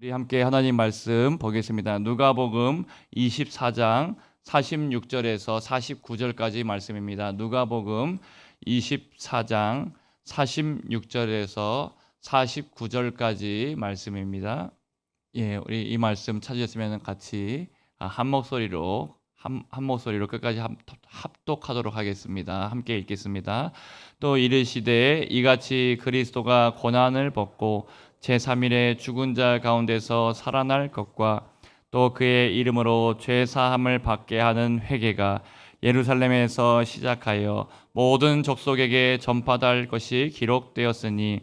우리 함께 하나님 말씀 보겠습니다. 누가복음 24장 46절에서 49절까지 말씀입니다. 누가복음 24장 46절에서 49절까지 말씀입니다. 우리 이 말씀 찾으셨으면 같이 한 목소리로 끝까지 합독하도록 하겠습니다. 함께 읽겠습니다. 또 이르시되 이같이 그리스도가 고난을 벗고 제3일에 죽은 자 가운데서 살아날 것과 또 그의 이름으로 죄 사함을 받게 하는 회개가 예루살렘에서 시작하여 모든 족속에게 전파될 것이 기록되었으니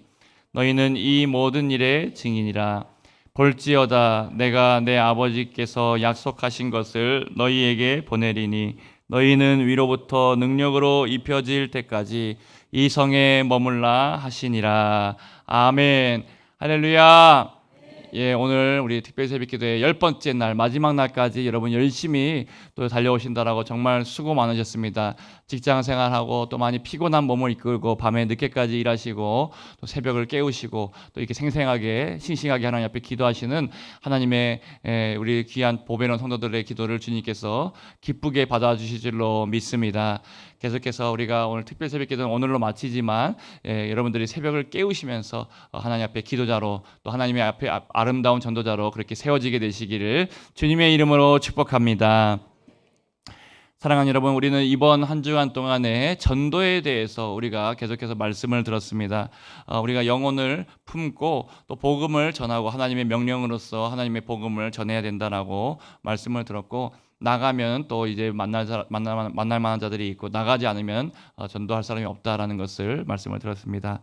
너희는 이 모든 일의 증인이라. 볼지어다 내가 내 아버지께서 약속하신 것을 너희에게 보내리니 너희는 위로부터 능력으로 입혀질 때까지 이 성에 머물라 하시니라. 아멘. 할렐루야. 오늘 우리 특별 새벽기도의 10번째 날, 마지막 날까지 여러분 열심히 또 달려오신다라고 정말 수고 많으셨습니다. 직장 생활하고 또 많이 피곤한 몸을 이끌고 밤에 늦게까지 일하시고 또 새벽을 깨우시고 또 이렇게 생생하게 싱싱하게 하나님 앞에 기도하시는 하나님의 우리 귀한 보배로운 성도들의 기도를 주님께서 기쁘게 받아주실 줄로 믿습니다. 계속해서 우리가 오늘 특별 새벽 기도는 오늘로 마치지만 여러분들이 새벽을 깨우시면서 하나님 앞에 기도자로 또 하나님의 앞에 아름다운 전도자로 그렇게 세워지게 되시기를 주님의 이름으로 축복합니다. 사랑하는 여러분, 우리는 이번 한 주간 동안에 전도에 대해서 우리가 계속해서 말씀을 들었습니다. 우리가 영혼을 품고 또 복음을 전하고 하나님의 명령으로서 하나님의 복음을 전해야 된다라고 말씀을 들었고, 나가면 또 이제 만날 만한 자들이 있고 나가지 않으면 전도할 사람이 없다라는 것을 말씀을 들었습니다.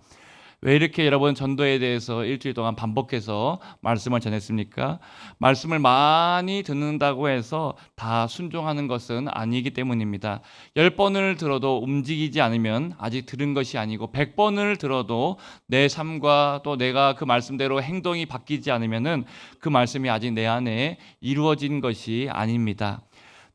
왜 이렇게 여러분 전도에 대해서 일주일 동안 반복해서 말씀을 전했습니까? 말씀을 많이 듣는다고 해서 다 순종하는 것은 아니기 때문입니다. 10번을 들어도 움직이지 않으면 아직 들은 것이 아니고 100번을 들어도 내 삶과 또 내가 그 말씀대로 행동이 바뀌지 않으면 그 말씀이 아직 내 안에 이루어진 것이 아닙니다.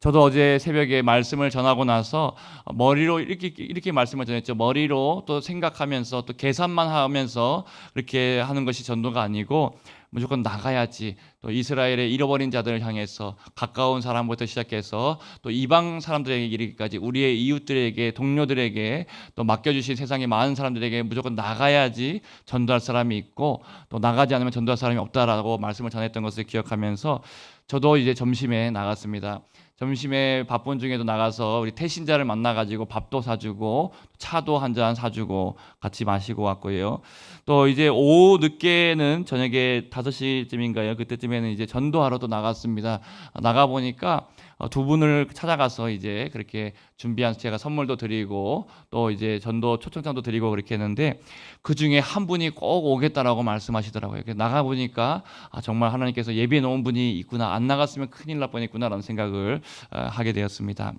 저도 어제 새벽에 말씀을 전하고 나서 머리로 이렇게 말씀을 전했죠. 머리로 또 생각하면서 또 계산만 하면서 그렇게 하는 것이 전도가 아니고 무조건 나가야지. 또 이스라엘의 잃어버린 자들을 향해서 가까운 사람부터 시작해서 또 이방 사람들에게 이르기까지 우리의 이웃들에게 동료들에게 또 맡겨주신 세상의 많은 사람들에게 무조건 나가야지 전도할 사람이 있고 또 나가지 않으면 전도할 사람이 없다라고 말씀을 전했던 것을 기억하면서 저도 이제 점심에 나갔습니다. 점심에 바쁜 중에도 나가서 우리 태신자를 만나가지고 밥도 사주고 차도 한 잔 사주고 같이 마시고 왔고요. 또 이제 오후 늦게는 저녁에 5시쯤인가요? 그때쯤에는 이제 전도하러 또 나갔습니다. 나가 보니까 두 분을 찾아가서 이제 그렇게 준비한 제가 선물도 드리고 또 이제 전도 초청장도 드리고 그렇게 했는데 그 중에 한 분이 꼭 오겠다라고 말씀하시더라고요. 나가 보니까 정말 하나님께서 예비해 놓은 분이 있구나. 안 나갔으면 큰일 날 뻔했구나라는 생각을 하게 되었습니다.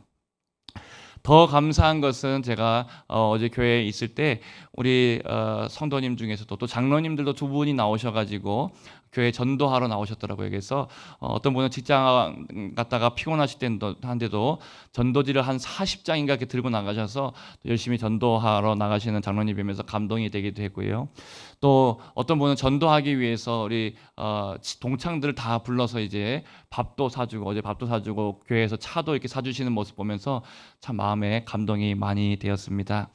더 감사한 것은 제가 어제 교회에 있을 때 우리 성도님 중에서도 또 장로님들도 두 분이 나오셔가지고 교회 전도하러 나오셨더라고요. 그래서 어떤 분은 직장 갔다가 피곤하실 때인데도 전도지를 한 40장인가 이렇게 들고 나가셔서 열심히 전도하러 나가시는 장로님이면서 감동이 되기도 했고요. 또 어떤 분은 전도하기 위해서 우리 동창들을 다 불러서 이제 밥도 사주고 어제 밥도 사주고 교회에서 차도 이렇게 사주시는 모습 보면서 참 마음에 감동이 많이 되었습니다.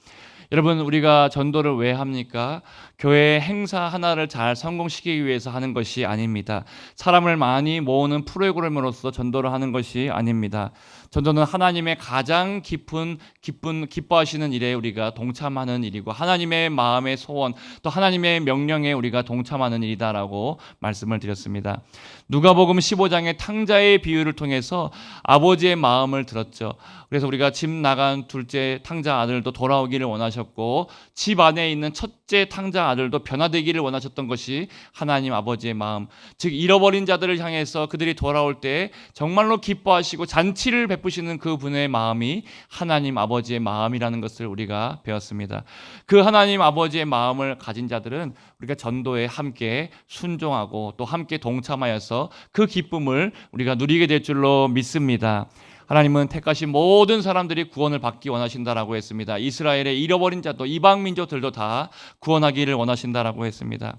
여러분, 우리가 전도를 왜 합니까? 교회 행사 하나를 잘 성공시키기 위해서 하는 것이 아닙니다. 사람을 많이 모으는 프로그램으로서 전도를 하는 것이 아닙니다. 전도는 하나님의 가장 기뻐하시는 일에 우리가 동참하는 일이고 하나님의 마음의 소원 또 하나님의 명령에 우리가 동참하는 일이다라고 말씀을 드렸습니다. 누가복음 15장의 탕자의 비유를 통해서 아버지의 마음을 들었죠. 그래서 우리가 집 나간 둘째 탕자 아들도 돌아오기를 원하셨고 집 안에 있는 첫째 탕자 아들도 변화되기를 원하셨던 것이 하나님 아버지의 마음, 즉 잃어버린 자들을 향해서 그들이 돌아올 때 정말로 기뻐하시고 잔치를 베푸시는 그 분의 마음이 하나님 아버지의 마음이라는 것을 우리가 배웠습니다. 그 하나님 아버지의 마음을 가진 자들은 우리가 전도에 함께 순종하고 또 함께 동참하여서 그 기쁨을 우리가 누리게 될 줄로 믿습니다. 하나님은 택하신 모든 사람들이 구원을 받기 원하신다라고 했습니다. 이스라엘의 잃어버린 자도 이방 민족들도 다 구원하기를 원하신다라고 했습니다.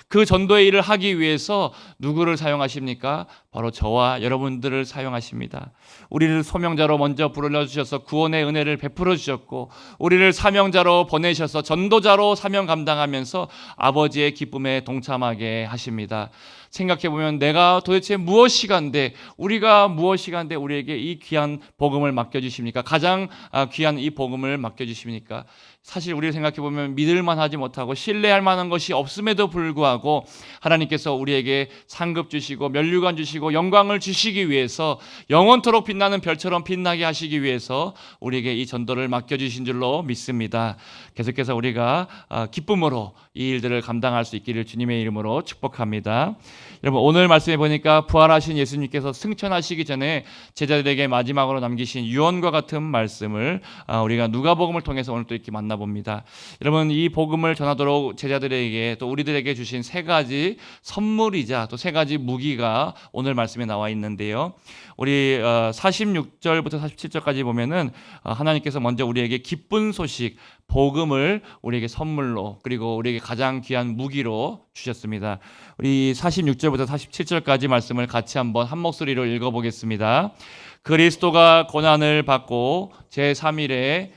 그 전도의 일을 하기 위해서 누구를 사용하십니까? 바로 저와 여러분들을 사용하십니다. 우리를 소명자로 먼저 불러주셔서 구원의 은혜를 베풀어 주셨고, 우리를 사명자로 보내셔서 전도자로 사명 감당하면서 아버지의 기쁨에 동참하게 하십니다. 생각해보면 내가 도대체 무엇이간데, 우리가 무엇이간데 우리에게 이 귀한 복음을 맡겨주십니까? 가장 귀한 이 복음을 맡겨주십니까? 사실 우리를 생각해보면 믿을만 하지 못하고 신뢰할 만한 것이 없음에도 불구하고 하나님께서 우리에게 상급 주시고 면류관 주시고 영광을 주시기 위해서, 영원토록 빛나는 별처럼 빛나게 하시기 위해서 우리에게 이 전도를 맡겨주신 줄로 믿습니다. 계속해서 우리가 기쁨으로 이 일들을 감당할 수 있기를 주님의 이름으로 축복합니다. 여러분, 오늘 말씀해 보니까 부활하신 예수님께서 승천하시기 전에 제자들에게 마지막으로 남기신 유언과 같은 말씀을 우리가 누가복음을 통해서 오늘 또 이렇게 만나봅니다. 여러분, 이 복음을 전하도록 제자들에게 또 우리들에게 주신 세 가지 선물이자 또 세 가지 무기가 오늘 말씀에 나와 있는데요. 우리 46절부터 47절까지 보면은 하나님께서 먼저 우리에게 기쁜 소식, 복음을 우리에게 선물로, 그리고 우리에게 가장 귀한 무기로 주셨습니다. 우리 46절부터 47절까지 말씀을 같이 한번 한 목소리로 읽어보겠습니다. 그리스도가 고난을 받고 제3일에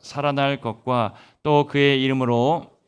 살아날 것과 또 그의 이름으로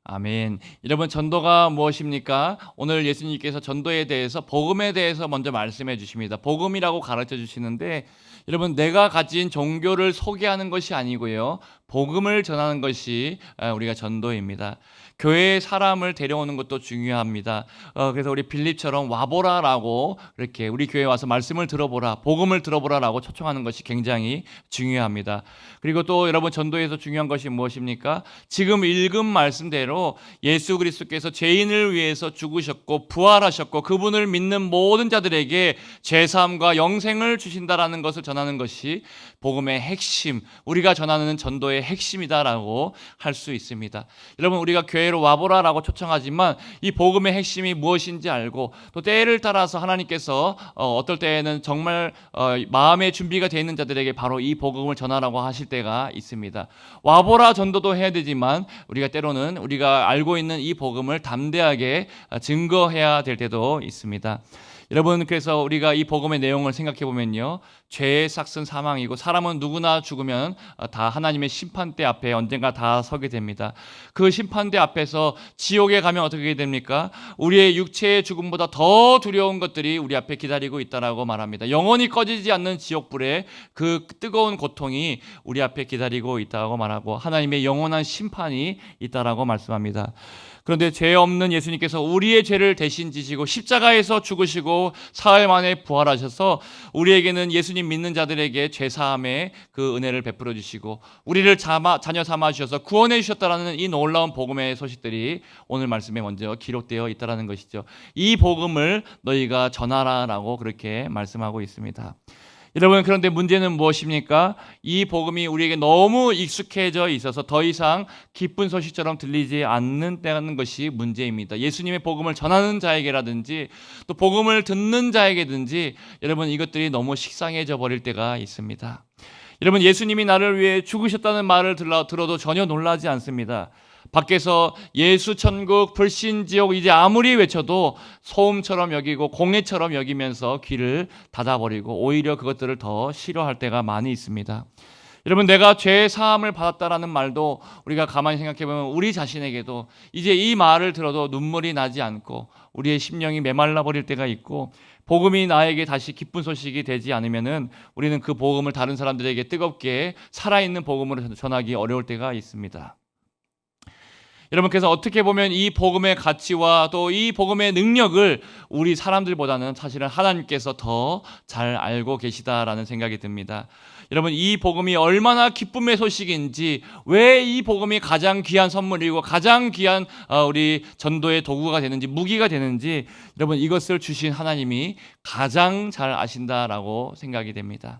아멘. 여러분, 전도가 무엇입니까? 오늘 예수님께서 전도에 대해서, 복음에 대해서 먼저 말씀해 주십니다. 복음이라고 가르쳐 주시는데, 여러분, 내가 가진 종교를 소개하는 것이 아니고요, 복음을 전하는 것이 우리가 전도입니다. 교회에 사람을 데려오는 것도 중요합니다. 그래서 우리 빌립처럼 와보라라고, 이렇게 우리 교회에 와서 말씀을 들어보라, 복음을 들어보라라고 초청하는 것이 굉장히 중요합니다. 그리고 또 여러분, 전도에서 중요한 것이 무엇입니까? 지금 읽은 말씀대로 예수 그리스도께서 죄인을 위해서 죽으셨고 부활하셨고 그분을 믿는 모든 자들에게 죄사함과 영생을 주신다라는 것을 전하는 것이 복음의 핵심, 우리가 전하는 전도의 핵심이다라고 할 수 있습니다. 여러분, 우리가 교회로 와보라라고 초청하지만 이 복음의 핵심이 무엇인지 알고, 또 때를 따라서 하나님께서 어떨 때에는 정말 마음의 준비가 되어 있는 자들에게 바로 이 복음을 전하라고 하실 때가 있습니다. 와보라 전도도 해야 되지만 우리가 때로는 우리가 알고 있는 이 복음을 담대하게 증거해야 될 때도 있습니다. 여러분, 그래서 우리가 이 복음의 내용을 생각해 보면요, 죄의 삭은 사망이고 사람은 누구나 죽으면 다 하나님의 심판대 앞에 언젠가 다 서게 됩니다. 그 심판대 앞에서 지옥에 가면 어떻게 됩니까? 우리의 육체의 죽음보다 더 두려운 것들이 우리 앞에 기다리고 있다라고 말합니다. 영원히 꺼지지 않는 지옥불의 그 뜨거운 고통이 우리 앞에 기다리고 있다고 말하고, 하나님의 영원한 심판이 있다라고 말씀합니다. 그런데 죄 없는 예수님께서 우리의 죄를 대신 지시고 십자가에서 죽으시고 사흘 만에 부활하셔서 우리에게는, 예수님 믿는 자들에게 죄사함의 그 은혜를 베풀어 주시고 우리를 자녀 삼아 주셔서 구원해 주셨다라는 이 놀라운 복음의 소식들이 오늘 말씀에 먼저 기록되어 있다라는 것이죠. 이 복음을 너희가 전하라라고 그렇게 말씀하고 있습니다. 여러분, 그런데 문제는 무엇입니까? 이 복음이 우리에게 너무 익숙해져 있어서 더 이상 기쁜 소식처럼 들리지 않는다는 것이 문제입니다. 예수님의 복음을 전하는 자에게라든지 또 복음을 듣는 자에게든지 여러분, 이것들이 너무 식상해져 버릴 때가 있습니다. 여러분, 예수님이 나를 위해 죽으셨다는 말을 들어도 전혀 놀라지 않습니다. 밖에서 예수 천국 불신 지옥 이제 아무리 외쳐도 소음처럼 여기고 공해처럼 여기면서 귀를 닫아버리고 오히려 그것들을 더 싫어할 때가 많이 있습니다. 여러분, 내가 죄 사함을 받았다라는 말도 우리가 가만히 생각해보면 우리 자신에게도 이제 이 말을 들어도 눈물이 나지 않고 우리의 심령이 메말라 버릴 때가 있고, 복음이 나에게 다시 기쁜 소식이 되지 않으면은 우리는 그 복음을 다른 사람들에게 뜨겁게 살아있는 복음으로 전하기 어려울 때가 있습니다. 여러분, 그래서 어떻게 보면 이 복음의 가치와 또 이 복음의 능력을 우리 사람들보다는 사실은 하나님께서 더 잘 알고 계시다라는 생각이 듭니다. 여러분, 이 복음이 얼마나 기쁨의 소식인지, 왜 이 복음이 가장 귀한 선물이고 가장 귀한 우리 전도의 도구가 되는지, 무기가 되는지, 여러분, 이것을 주신 하나님이 가장 잘 아신다라고 생각이 됩니다.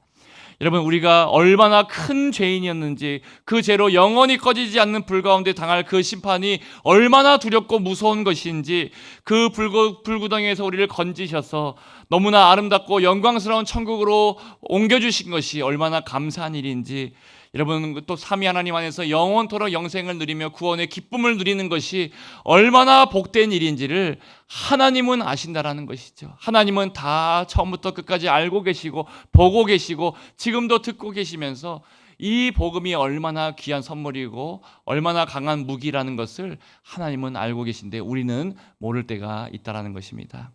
여러분, 우리가 얼마나 큰 죄인이었는지, 그 죄로 영원히 꺼지지 않는 불 가운데 당할 그 심판이 얼마나 두렵고 무서운 것인지, 그 불구덩이에서 우리를 건지셔서 너무나 아름답고 영광스러운 천국으로 옮겨주신 것이 얼마나 감사한 일인지, 여러분, 또 삼위 하나님 안에서 영원토록 영생을 누리며 구원의 기쁨을 누리는 것이 얼마나 복된 일인지를 하나님은 아신다라는 것이죠. 하나님은 다 처음부터 끝까지 알고 계시고 보고 계시고 지금도 듣고 계시면서 이 복음이 얼마나 귀한 선물이고 얼마나 강한 무기라는 것을 하나님은 알고 계신데 우리는 모를 때가 있다라는 것입니다.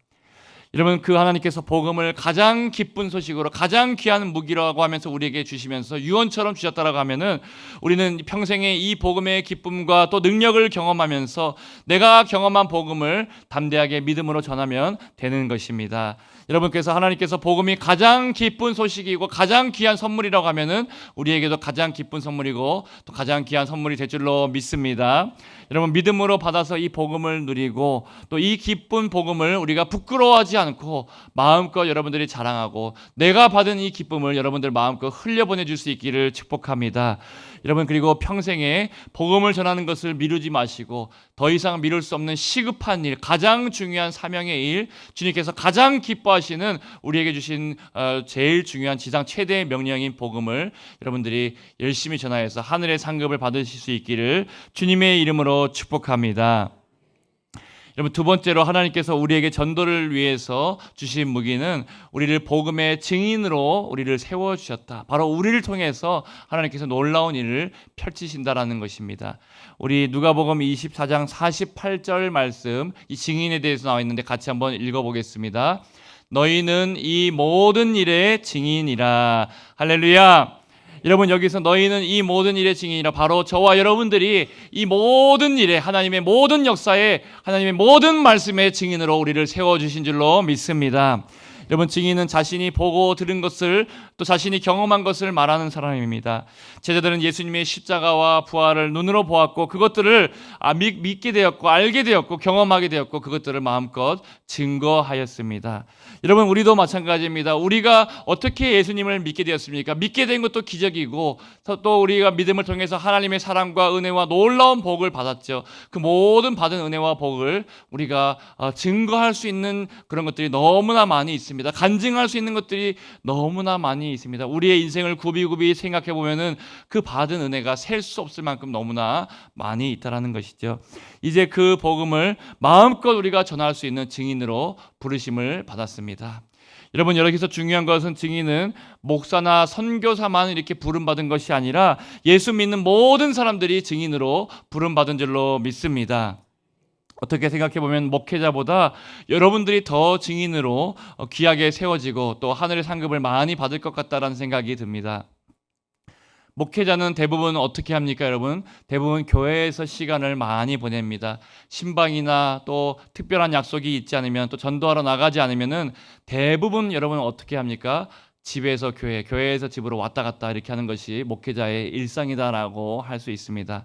여러분, 그 하나님께서 복음을 가장 기쁜 소식으로 가장 귀한 무기라고 하면서 우리에게 주시면서 유언처럼 주셨다라고 하면은 우리는 평생에 이 복음의 기쁨과 또 능력을 경험하면서 내가 경험한 복음을 담대하게 믿음으로 전하면 되는 것입니다. 여러분께서 하나님께서 복음이 가장 기쁜 소식이고 가장 귀한 선물이라고 하면은 우리에게도 가장 기쁜 선물이고 또 가장 귀한 선물이 될 줄로 믿습니다. 여러분, 믿음으로 받아서 이 복음을 누리고 또 이 기쁜 복음을 우리가 부끄러워하지 않고 마음껏 여러분들이 자랑하고 내가 받은 이 기쁨을 여러분들 마음껏 흘려보내 줄 수 있기를 축복합니다. 여러분, 그리고 평생에 복음을 전하는 것을 미루지 마시고 더 이상 미룰 수 없는 시급한 일, 가장 중요한 사명의 일, 주님께서 가장 기뻐하시는 우리에게 주신 제일 중요한 지상 최대의 명령인 복음을 여러분들이 열심히 전하여서 하늘의 상급을 받으실 수 있기를 주님의 이름으로 축복합니다. 여러분, 두 번째로 하나님께서 우리에게 전도를 위해서 주신 무기는 우리를 복음의 증인으로 우리를 세워주셨다. 바로 우리를 통해서 하나님께서 놀라운 일을 펼치신다라는 것입니다. 우리 누가복음 24장 48절 말씀, 이 증인에 대해서 나와 있는데 같이 한번 읽어보겠습니다. 너희는 이 모든 일의 증인이라. 할렐루야. 여러분, 여기서 너희는 이 모든 일의 증인이라, 바로 저와 여러분들이 이 모든 일에, 하나님의 모든 역사에, 하나님의 모든 말씀의 증인으로 우리를 세워주신 줄로 믿습니다. 여러분, 증인은 자신이 보고 들은 것을 또 자신이 경험한 것을 말하는 사람입니다. 제자들은 예수님의 십자가와 부활을 눈으로 보았고 그것들을 믿게 되었고 알게 되었고 경험하게 되었고 그것들을 마음껏 증거하였습니다. 여러분, 우리도 마찬가지입니다. 우리가 어떻게 예수님을 믿게 되었습니까? 믿게 된 것도 기적이고 또 우리가 믿음을 통해서 하나님의 사랑과 은혜와 놀라운 복을 받았죠. 그 모든 받은 은혜와 복을 우리가 증거할 수 있는 그런 것들이 너무나 많이 있습니다. 간증할 수 있는 것들이 너무나 많이 있습니다. 우리의 인생을 굽이굽이 생각해 보면은 그 받은 은혜가 셀 수 없을 만큼 너무나 많이 있다라는 것이죠. 이제 그 복음을 마음껏 우리가 전할 수 있는 증인으로 부르심을 받았습니다. 여러분, 여기서 중요한 것은 증인은 목사나 선교사만 이렇게 부름받은 것이 아니라 예수 믿는 모든 사람들이 증인으로 부름받은 줄로 믿습니다. 어떻게 생각해보면 목회자보다 여러분들이 더 증인으로 귀하게 세워지고 또 하늘의 상급을 많이 받을 것 같다라는 생각이 듭니다. 목회자는 대부분 어떻게 합니까, 여러분? 대부분 교회에서 시간을 많이 보냅니다. 신방이나 또 특별한 약속이 있지 않으면 또 전도하러 나가지 않으면은 대부분 여러분 어떻게 합니까? 집에서 교회, 교회에서 집으로 왔다 갔다 이렇게 하는 것이 목회자의 일상이다라고 할 수 있습니다.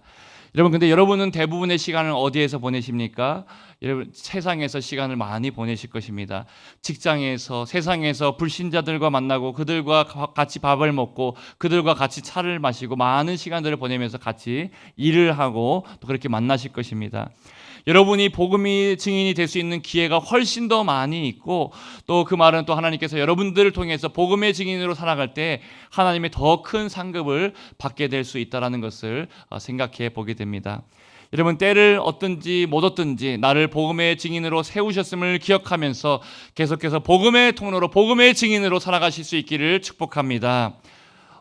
여러분, 근데 여러분은 대부분의 시간을 어디에서 보내십니까? 여러분, 세상에서 시간을 많이 보내실 것입니다. 직장에서, 세상에서 불신자들과 만나고 그들과 같이 밥을 먹고 그들과 같이 차를 마시고 많은 시간들을 보내면서 같이 일을 하고 또 그렇게 만나실 것입니다. 여러분이 복음의 증인이 될 수 있는 기회가 훨씬 더 많이 있고 또 그 말은 또 하나님께서 여러분들을 통해서 복음의 증인으로 살아갈 때 하나님의 더 큰 상급을 받게 될 수 있다는 것을 생각해 보게 됩니다. 여러분, 때를 얻든지 못 얻든지 나를 복음의 증인으로 세우셨음을 기억하면서 계속해서 복음의 통로로 복음의 증인으로 살아가실 수 있기를 축복합니다.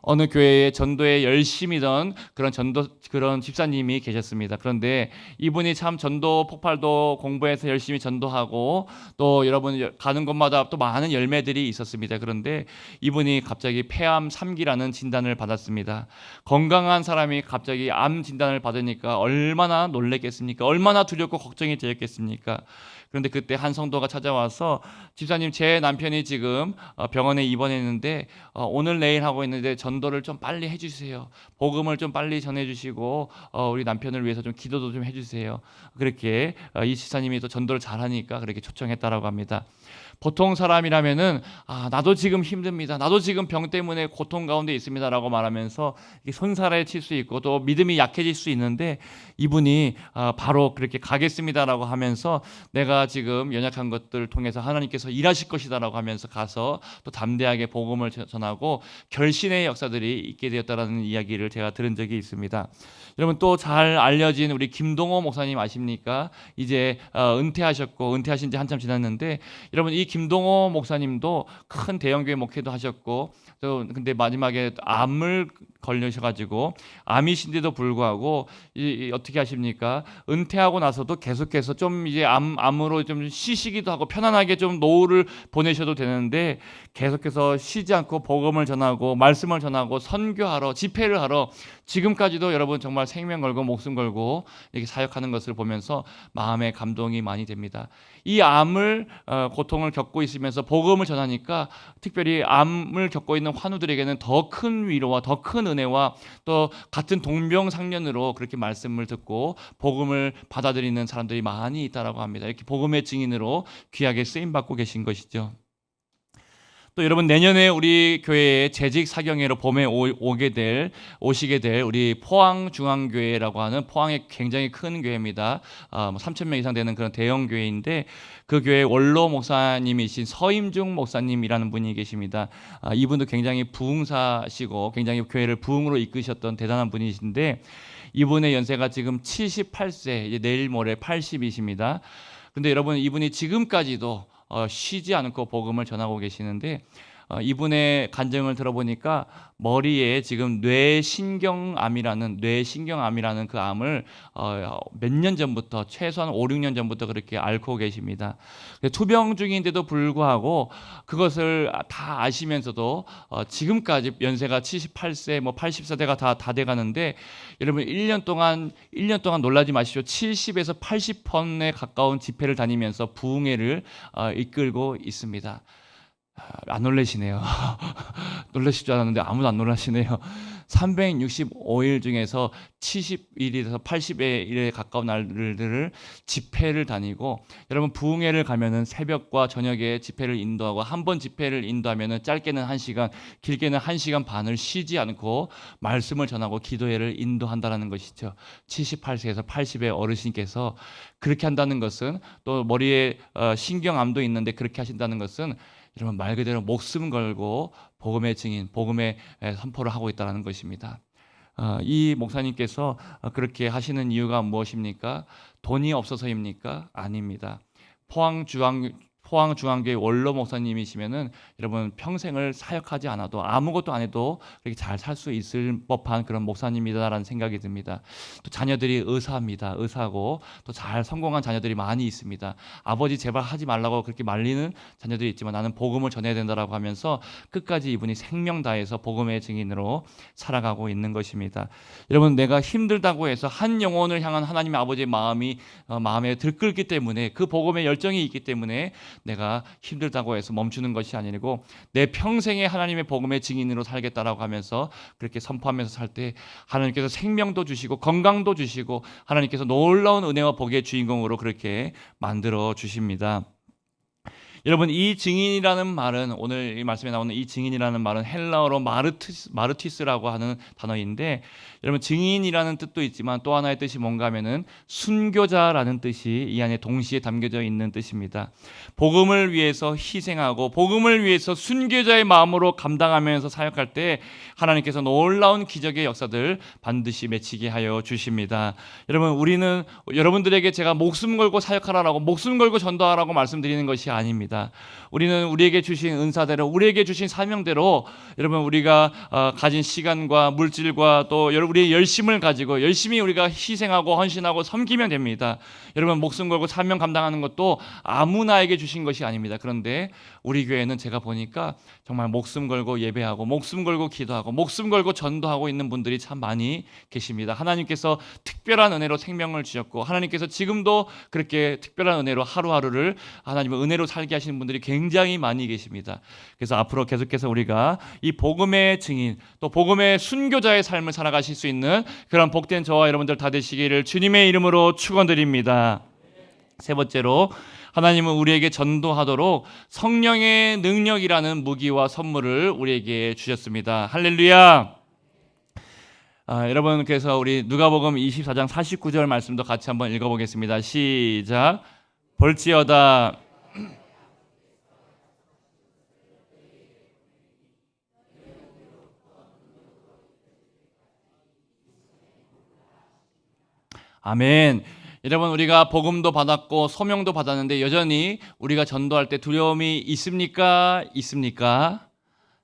어느 교회에 전도에 열심이던 그런 집사님이 계셨습니다. 그런데 이분이 참 전도 폭발도 공부해서 열심히 전도하고 또 여러분 가는 곳마다 또 많은 열매들이 있었습니다. 그런데 이분이 갑자기 폐암 3기라는 진단을 받았습니다. 건강한 사람이 갑자기 암 진단을 받으니까 얼마나 놀랬겠습니까? 얼마나 두렵고 걱정이 되었겠습니까? 그런데 그때 한 성도가 찾아와서 집사님, 제 남편이 지금 병원에 입원했는데 오늘 내일 하고 있는데 전도를 좀 빨리 해주세요. 복음을 좀 빨리 전해주시고 우리 남편을 위해서 좀 기도도 좀 해주세요. 그렇게 이 집사님이 또 전도를 잘하니까 그렇게 초청했다라고 합니다. 보통 사람이라면은 나도 지금 힘듭니다. 나도 지금 병 때문에 고통 가운데 있습니다라고 말하면서 손살에 칠 수 있고 또 믿음이 약해질 수 있는데 이분이 바로 그렇게 가겠습니다라고 하면서 내가 지금 연약한 것들을 통해서 하나님께서 일하실 것이다라고 하면서 가서 또 담대하게 복음을 전하고 결신의 역사들이 있게 되었다라는 이야기를 제가 들은 적이 있습니다. 여러분 또 잘 알려진 우리 김동호 목사님 아십니까? 이제 은퇴하셨고 은퇴하신 지 한참 지났는데 여러분 이 김동호 목사님도 큰 대형교회 목회도 하셨고 또 근데 마지막에 암을 걸리셔가지고 암이신데도 불구하고 어떻게 하십니까? 은퇴하고 나서도 계속해서 좀 이제 암으로 좀 쉬시기도 하고 편안하게 좀 노후를 보내셔도 되는데 계속해서 쉬지 않고 복음을 전하고 말씀을 전하고 선교하러 집회를 하러 지금까지도 여러분 정말 생명 걸고 목숨 걸고 이렇게 사역하는 것을 보면서 마음에 감동이 많이 됩니다. 이 암을 고통을 겪고 있으면서 복음을 전하니까 특별히 암을 겪고 있는 환우들에게는 더 큰 위로와 더 큰 은혜와 또 같은 동병상련으로 그렇게 말씀을 듣고 복음을 받아들이는 사람들이 많이 있다라고 합니다. 이렇게 복음의 증인으로 귀하게 쓰임 받고 계신 것이죠. 또 여러분 내년에 우리 교회에 재직 사경회로 봄에 오시게 될 우리 포항중앙교회라고 하는 포항에 굉장히 큰 교회입니다. 3,000명 이상 되는 그런 대형 교회인데 그 교회 원로 목사님이신 서임중 목사님이라는 분이 계십니다. 이분도 굉장히 부흥사시고 굉장히 교회를 부흥으로 이끄셨던 대단한 분이신데 이분의 연세가 지금 78세, 이제 내일 모레 80이십니다. 근데 여러분 이분이 지금까지도 쉬지 않고 복음을 전하고 계시는데 이분의 간증을 들어보니까 머리에 지금 뇌신경암이라는 그 암을 몇 년 전부터 최소한 5, 6년 전부터 그렇게 앓고 계십니다. 투병 중인데도 불구하고 그것을 다 아시면서도 지금까지 연세가 78세, 80세대가 다 돼가는데 여러분 1년 동안 놀라지 마십시오. 70에서 80번에 가까운 집회를 다니면서 부흥회를 이끌고 있습니다. 안 놀라시네요. 놀라실 줄 알았는데 아무도 안 놀라시네요. 365일 중에서 70일에서 80일에 가까운 날들을 집회를 다니고 여러분 부흥회를 가면은 새벽과 저녁에 집회를 인도하고 한 번 집회를 인도하면은 짧게는 1시간, 길게는 1시간 반을 쉬지 않고 말씀을 전하고 기도회를 인도한다라는 것이죠. 78세에서 80의 어르신께서 그렇게 한다는 것은 또 머리에 신경암도 있는데 그렇게 하신다는 것은 여러분 말 그대로 목숨 걸고 복음의 증인, 복음의 선포를 하고 있다는 것입니다. 이 목사님께서 그렇게 하시는 이유가 무엇입니까? 돈이 없어서입니까? 아닙니다. 포항중앙교회 원로 목사님이시면은 여러분 평생을 사역하지 않아도 아무것도 안 해도 그렇게 잘 살 수 있을 법한 그런 목사님이다라는 생각이 듭니다. 또 자녀들이 의사고 또 잘 성공한 자녀들이 많이 있습니다. 아버지 제발 하지 말라고 그렇게 말리는 자녀들이 있지만 나는 복음을 전해야 된다라고 하면서 끝까지 이분이 생명 다해서 복음의 증인으로 살아가고 있는 것입니다. 여러분 내가 힘들다고 해서 한 영혼을 향한 하나님의 아버지의 마음에 들끓기 때문에 그 복음의 열정이 있기 때문에 내가 힘들다고 해서 멈추는 것이 아니고 내 평생에 하나님의 복음의 증인으로 살겠다라고 하면서 그렇게 선포하면서 살 때 하나님께서 생명도 주시고 건강도 주시고 하나님께서 놀라운 은혜와 복의 주인공으로 그렇게 만들어 주십니다. 여러분 이 증인이라는 말은 오늘 이 말씀에 나오는 이 증인이라는 말은 헬라어로 마르티스라고 하는 단어인데 여러분 증인이라는 뜻도 있지만 또 하나의 뜻이 뭔가 하면은 순교자라는 뜻이 이 안에 동시에 담겨져 있는 뜻입니다. 복음을 위해서 희생하고 복음을 위해서 순교자의 마음으로 감당하면서 사역할 때 하나님께서 놀라운 기적의 역사들 반드시 맺히게 하여 주십니다. 여러분 우리는 여러분들에게 제가 목숨 걸고 사역하라고 목숨 걸고 전도하라고 말씀드리는 것이 아닙니다. 우리는 우리에게 주신 은사대로 우리에게 주신 사명대로 여러분 우리가 가진 시간과 물질과 또 우리의 열심을 가지고 열심히 우리가 희생하고 헌신하고 섬기면 됩니다. 여러분 목숨 걸고 사명 감당하는 것도 아무나에게 주신 것이 아닙니다. 그런데 우리 교회는 제가 보니까 정말 목숨 걸고 예배하고 목숨 걸고 기도하고 목숨 걸고 전도하고 있는 분들이 참 많이 계십니다. 하나님께서 특별한 은혜로 생명을 주셨고 하나님께서 지금도 그렇게 특별한 은혜로 하루하루를 하나님의 은혜로 살게 하시는 하시는 분들이 굉장히 많이 계십니다. 그래서 앞으로 계속해서 우리가 이 복음의 증인, 또 복음의 순교자의 삶을 살아가실 수 있는 그런 복된 저와 여러분들 다 되시기를 주님의 이름으로 축원드립니다. 세 번째로, 하나님은 우리에게 전도하도록 성령의 능력이라는 무기와 선물을 우리에게 주셨습니다. 할렐루야. 여러분, 그래서 우리 누가복음 24장 49절 말씀도 같이 한번 읽어보겠습니다. 시작. 볼지어다 아멘. 여러분, 우리가 복음도 받았고 소명도 받았는데 여전히 우리가 전도할 때 두려움이 있습니까? 있습니까?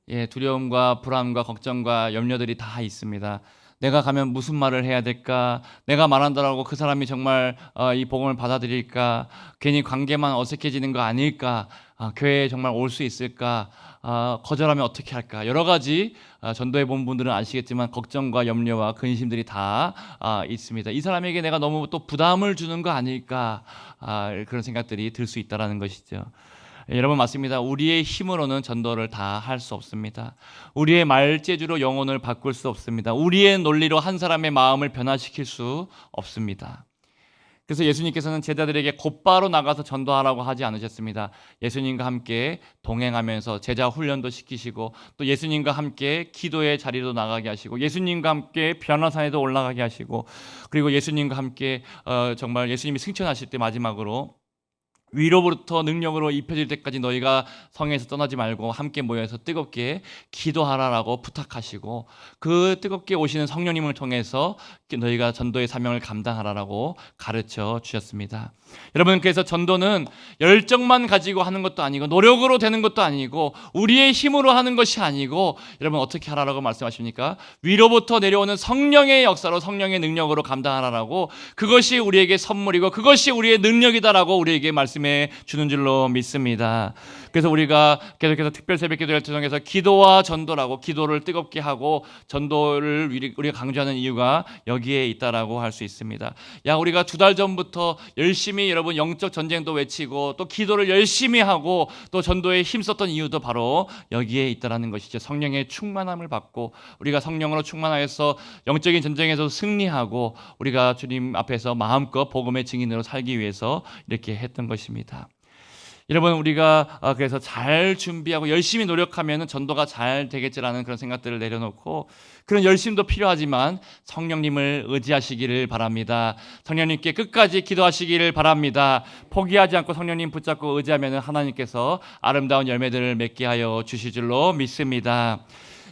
예, 두려움과 불안과 걱정과 염려들이 다 있습니다. 내가 가면 무슨 말을 해야 될까? 내가 말한다라고 그 사람이 정말 이 복음을 받아들일까? 괜히 관계만 어색해지는 거 아닐까? 교회에 정말 올 수 있을까? 거절하면 어떻게 할까? 여러 가지 전도해 본 분들은 아시겠지만 걱정과 염려와 근심들이 다 있습니다. 이 사람에게 내가 너무 또 부담을 주는 거 아닐까? 그런 생각들이 들 수 있다라는 것이죠. 여러분, 맞습니다. 우리의 힘으로는 전도를 다 할 수 없습니다. 우리의 말재주로 영혼을 바꿀 수 없습니다. 우리의 논리로 한 사람의 마음을 변화시킬 수 없습니다. 그래서 예수님께서는 제자들에게 곧바로 나가서 전도하라고 하지 않으셨습니다. 예수님과 함께 동행하면서 제자 훈련도 시키시고, 또 예수님과 함께 기도의 자리도 나가게 하시고, 예수님과 함께 변화산에도 올라가게 하시고, 그리고 예수님과 함께 정말 예수님이 승천하실 때 마지막으로 위로부터 능력으로 입혀질 때까지 너희가 성에서 떠나지 말고 함께 모여서 뜨겁게 기도하라라고 부탁하시고, 그 뜨겁게 오시는 성령님을 통해서 너희가 전도의 사명을 감당하라라고 가르쳐 주셨습니다. 여러분, 그래서 전도는 열정만 가지고 하는 것도 아니고 노력으로 되는 것도 아니고 우리의 힘으로 하는 것이 아니고, 여러분 어떻게 하라라고 말씀하십니까? 위로부터 내려오는 성령의 역사로, 성령의 능력으로 감당하라라고, 그것이 우리에게 선물이고 그것이 우리의 능력이다라고 우리에게 말씀해 주는 줄로 믿습니다. 그래서 우리가 계속해서 특별 새벽 기도를 통해서 기도와 전도라고, 기도를 뜨겁게 하고 전도를 우리가 강조하는 이유가 여기에 있다라고 할 수 있습니다. 우리가 2달 전부터 열심히 여러분 영적 전쟁도 외치고 또 기도를 열심히 하고 또 전도에 힘썼던 이유도 바로 여기에 있다라는 것이죠. 성령의 충만함을 받고 우리가 성령으로 충만하여서 영적인 전쟁에서 승리하고 우리가 주님 앞에서 마음껏 복음의 증인으로 살기 위해서 이렇게 했던 것입니다. 여러분, 우리가 그래서 잘 준비하고 열심히 노력하면 전도가 잘 되겠지라는 그런 생각들을 내려놓고, 그런 열심도 필요하지만 성령님을 의지하시기를 바랍니다. 성령님께 끝까지 기도하시기를 바랍니다. 포기하지 않고 성령님 붙잡고 의지하면 하나님께서 아름다운 열매들을 맺게 하여 주실 줄로 믿습니다.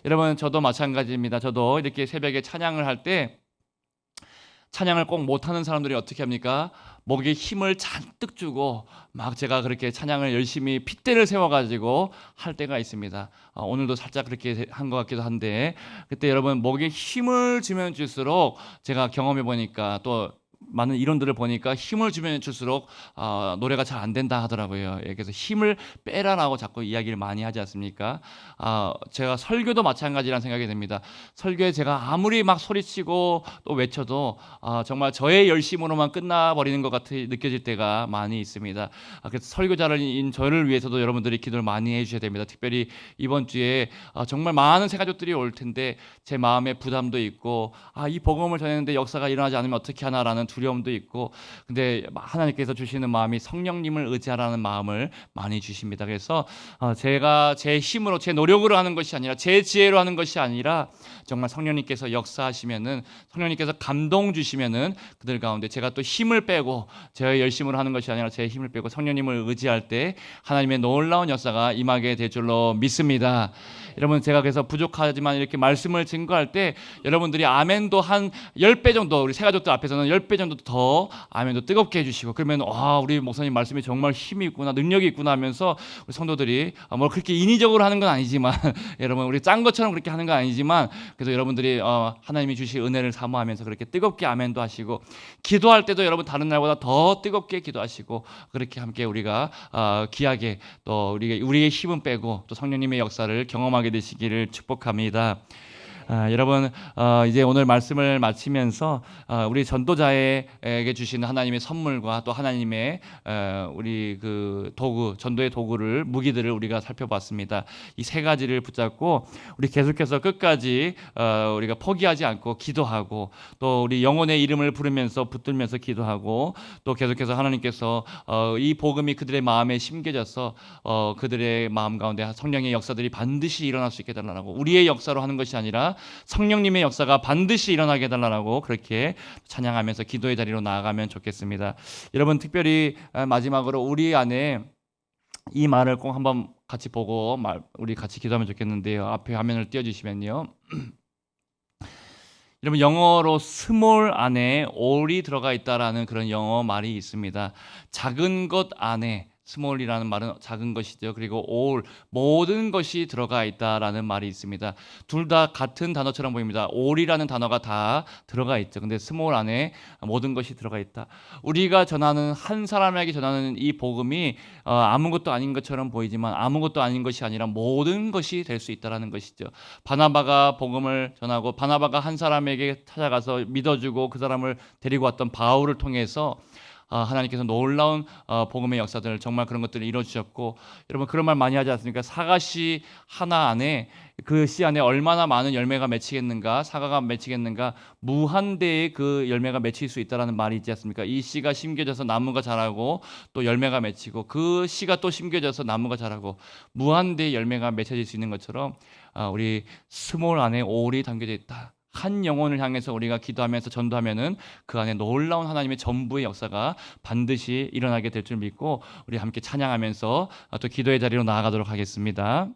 여러분, 저도 마찬가지입니다. 저도 이렇게 새벽에 찬양을 할 때 찬양을 꼭 못하는 사람들이 어떻게 합니까? 목에 힘을 잔뜩 주고 막 제가 그렇게 찬양을 열심히 핏대를 세워가지고 할 때가 있습니다. 오늘도 살짝 그렇게 한 것 같기도 한데, 그때 여러분 목에 힘을 주면 줄수록 제가 경험해 보니까 또 많은 이론들을 보니까 힘을 주면 줄수록 노래가 잘 안 된다 하더라고요. 그래서 힘을 빼라라고 자꾸 이야기를 많이 하지 않습니까? 제가 설교도 마찬가지라는 생각이 듭니다. 설교에 제가 아무리 막 소리치고 또 외쳐도 정말 저의 열심으로만 끝나버리는 것 같이 느껴질 때가 많이 있습니다. 그래서 설교자인 저를 위해서도 여러분들이 기도를 많이 해주셔야 됩니다. 특별히 이번 주에 정말 많은 새가족들이 올 텐데 제 마음에 부담도 있고, 이 복음을 전했는데 역사가 일어나지 않으면 어떻게 하나라는 두려움도 있고, 근데 하나님께서 주시는 마음이 성령님을 의지하라는 마음을 많이 주십니다. 그래서 제가 제 힘으로 제 노력으로 하는 것이 아니라 제 지혜로 하는 것이 아니라 정말 성령님께서 역사하시면은, 성령님께서 감동 주시면은 그들 가운데 제가 또 힘을 빼고 제 열심으로 하는 것이 아니라 제 힘을 빼고 성령님을 의지할 때 하나님의 놀라운 역사가 임하게 될 줄로 믿습니다. 여러분, 제가 그래서 부족하지만 이렇게 말씀을 증거할 때 여러분들이 아멘도 한 10배 정도, 우리 새가족들 앞에서는 10배 정도 더 아멘도 뜨겁게 해주시고, 그러면 우리 목사님 말씀이 정말 힘이 있구나, 능력이 있구나 하면서 우리 성도들이 뭐 그렇게 인위적으로 하는 건 아니지만 여러분, 우리 짠 것처럼 그렇게 하는 건 아니지만, 그래서 여러분들이 하나님이 주신 은혜를 사모하면서 그렇게 뜨겁게 아멘도 하시고, 기도할 때도 여러분 다른 날보다 더 뜨겁게 기도하시고, 그렇게 함께 우리가 귀하게 또 우리의 힘은 빼고 또 성령님의 역사를 경험하게 되시기를 축복합니다. 여러분 이제 오늘 말씀을 마치면서 우리 전도자에게 주시는 하나님의 선물과 또 하나님의 우리 그 도구, 전도의 도구를 무기들을 우리가 살펴봤습니다. 이 세 가지를 붙잡고 우리 계속해서 끝까지 우리가 포기하지 않고 기도하고 또 우리 영혼의 이름을 부르면서 붙들면서 기도하고 또 계속해서 하나님께서 이 복음이 그들의 마음에 심겨져서 그들의 마음 가운데 성령의 역사들이 반드시 일어날 수 있게 해달라고, 우리의 역사로 하는 것이 아니라 성령님의 역사가 반드시 일어나게 해달라고 그렇게 찬양하면서 기도의 자리로 나아가면 좋겠습니다. 여러분 특별히 마지막으로 우리 안에 이 말을 꼭 한번 같이 보고 우리 같이 기도하면 좋겠는데요. 앞에 화면을 띄워주시면요. 여러분 영어로 small 안에 all이 들어가 있다라는 그런 영어 말이 있습니다. 작은 것 안에, small이라는 말은 작은 것이죠. 그리고 all, 모든 것이 들어가 있다라는 말이 있습니다. 둘 다 같은 단어처럼 보입니다. all이라는 단어가 다 들어가 있죠. 근데 small 안에 모든 것이 들어가 있다. 우리가 전하는, 한 사람에게 전하는 이 복음이 아무것도 아닌 것처럼 보이지만 아무것도 아닌 것이 아니라 모든 것이 될 수 있다라는 것이죠. 바나바가 복음을 전하고 바나바가 한 사람에게 찾아가서 믿어주고 그 사람을 데리고 왔던 바울을 통해서 하나님께서 놀라운 복음의 역사들, 정말 그런 것들을 이루어주셨고, 여러분 그런 말 많이 하지 않습니까? 사과씨 하나 안에, 그 씨 안에 얼마나 많은 열매가 맺히겠는가, 사과가 맺히겠는가, 무한대의 그 열매가 맺힐 수 있다는 말이 있지 않습니까? 이 씨가 심겨져서 나무가 자라고 또 열매가 맺히고, 그 씨가 또 심겨져서 나무가 자라고 무한대의 열매가 맺혀질 수 있는 것처럼 우리 스몰 안에 올이 담겨져 있다. 한 영혼을 향해서 우리가 기도하면서 전도하면은 그 안에 놀라운 하나님의 전부의 역사가 반드시 일어나게 될 줄 믿고 우리 함께 찬양하면서 또 기도의 자리로 나아가도록 하겠습니다.